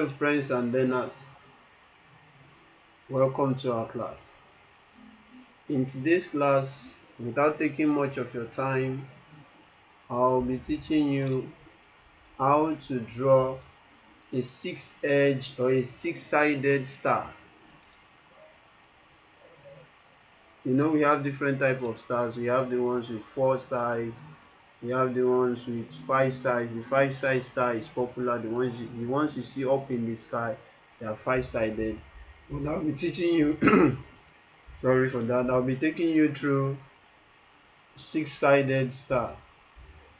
Hello friends and learners, welcome to our class. In today's class, without taking much of your time, I'll be teaching you how to draw a six-edged or a six-sided star. You know, we have different types of stars. We have the ones with 4 sides, we have the ones with 5 sides. The 5-side star is popular. The ones you see up in the sky, they are 5-sided. But I'll be teaching you sorry for that. I'll be taking you through six-sided star,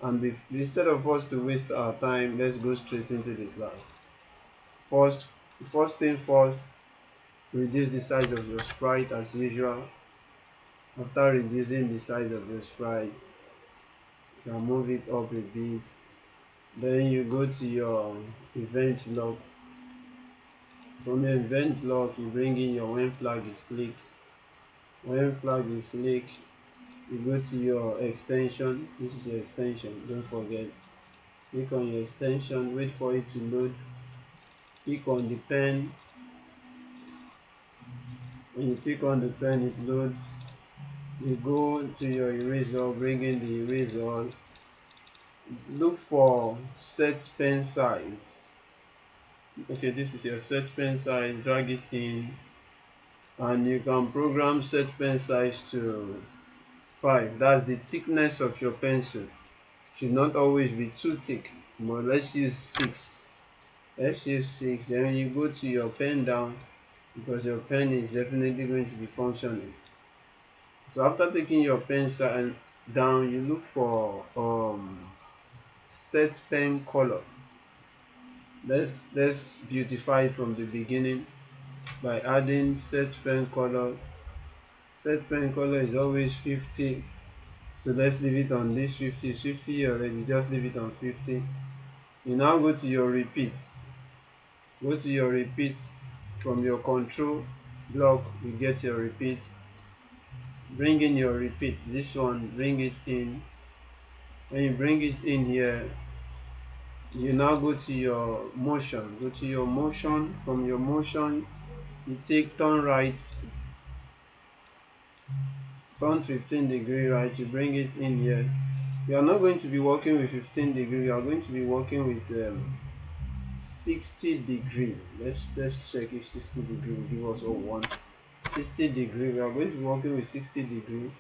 and instead of us to waste our time, let's go straight into the class. First thing first, reduce the size of your sprite as usual. After reducing the size of your sprite, you can move it up a bit. Then you go to your event block. From your event block, you bring in your when flag is clicked. When flag is clicked, you go to your extension. This is your extension, don't forget. Click on your extension, wait for it to load. Click on the pen. When you click on the pen, it loads. You go to your eraser, bring in the eraser. Look for set pen size. Okay, this is your set pen size. Drag it in, and you can program set pen size to 5. That's the thickness of your pencil. Should not always be too thick, but let's use 6. Then you go to your pen down, because your pen is definitely going to be functioning. So after taking your pen down, you look for set pen color. Let's beautify it from the beginning by adding set pen color. Set pen color is always 50, so let's leave it on this 50. 50 already, just leave it on 50. You now go to your repeat. Go to your repeat. From your control block, you get your repeat. Bring in your repeat. This one, bring it in. When you bring it in here, you now go to your motion. Go to your motion. From your motion, you take turn right, turn 15-degree right. You bring it in here. You are not going to be working with 15 degree. You are going to be working with 60 degree. Let's check if 60 degree will give us 1. 60 degree. We are going to be working with 60 degree.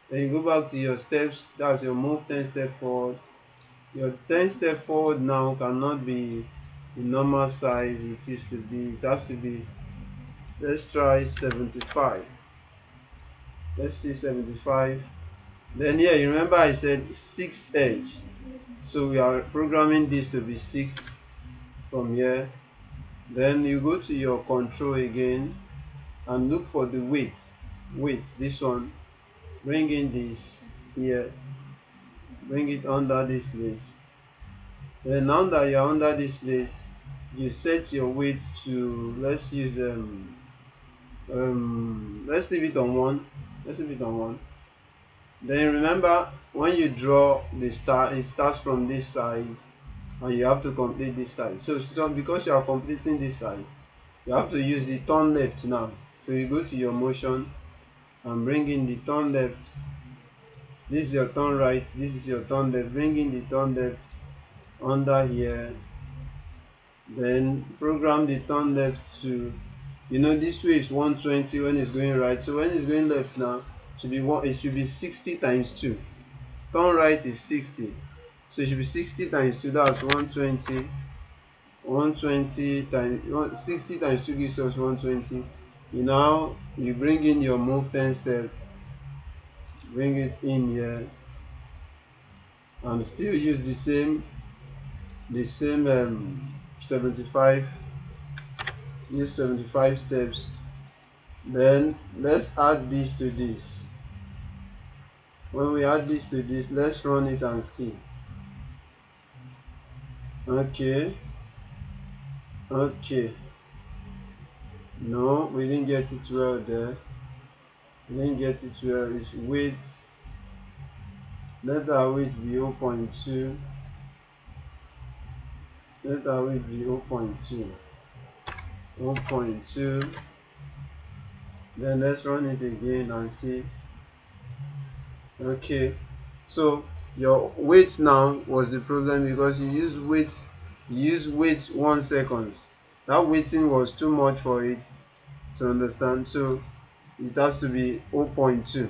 Then you go back to your steps. That's your move 10 step forward. Your 10 step forward now cannot be the normal size it used to be. It has to be, let's try 75. Let's see 75. Then here, you remember I said 6 edge, so we are programming this to be 6 from here. Then you go to your control again and look for the weight. This one, bring in this here, bring it under this place. Then now that you're under this place, you set your weight to, let's use let's leave it on 1. Let's leave it on 1. Then remember, when you draw the star, it starts from this side and you have to complete this side. So because you are completing this side, you have to use the turn left now. So you go to your motion and bring in the turn left. This is your turn right, this is your turn left. Bring in the turn left under here. Then program the turn left to, you know, this way is 120 when it's going right. So when it's going left now, it should be 60 times 2. Turn right is 60, so it should be 60 times 2. That's 120. 120 times 60 times 2 gives us 120. You bring in your move 10 step, bring it in here, and still use the same 75. Use 75 steps. Then let's add this to this. When we add this to this, let's run it and see. Okay, no, we didn't get it well there. We didn't get it well. It's weight. Let our weight be 0.2. Let our weight be 0.2. 0.2. Then let's run it again and see. Okay, so your wait now was the problem because you used wait 1 second. That waiting was too much for it to understand, so it has to be 0.2. If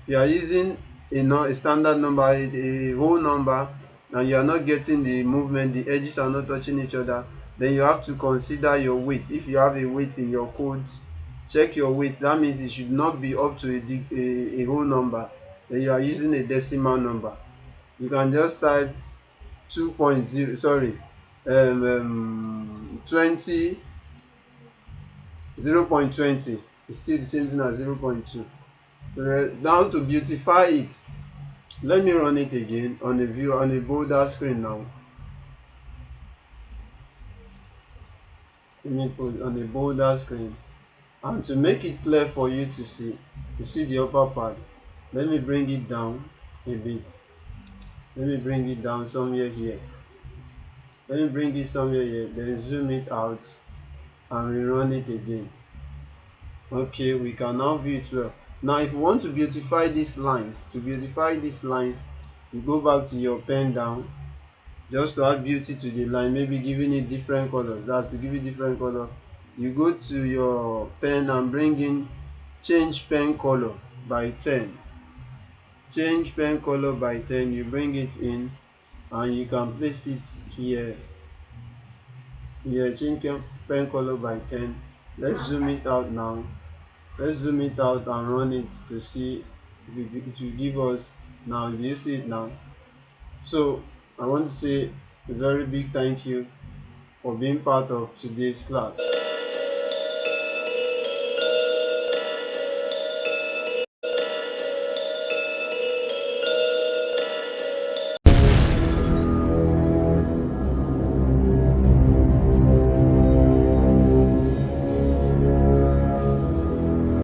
you are using a standard number, a whole number, and you are not getting the movement, the edges are not touching each other, then you have to consider your weight. If you have a weight in your codes, check your weight. That means it should not be up to a whole number. Then you are using a decimal number. You can just type 2.0, sorry, 20, 0.20. It's still the same thing as 0.2. So now to beautify it, let me run it again on a view on a bolder screen now. Let me put on a bolder screen, and to make it clear for you to see the upper part, let me bring it down a bit. Let me bring it down somewhere here. Let me bring it somewhere here, then zoom it out and rerun it again. Okay, we can now view it well. Now if you want to beautify these lines, you go back to your pen down, just to add beauty to the line, maybe giving it different colors. That's to give it different color. You go to your pen and bring in change pen color by 10. Change pen color by 10, you bring it in and you can place it here. Here, change pen color by 10. Let's zoom it out now. Let's zoom it out and run it to see if it will give us. Now do you see it now? So I want to say a very big thank you for being part of today's class.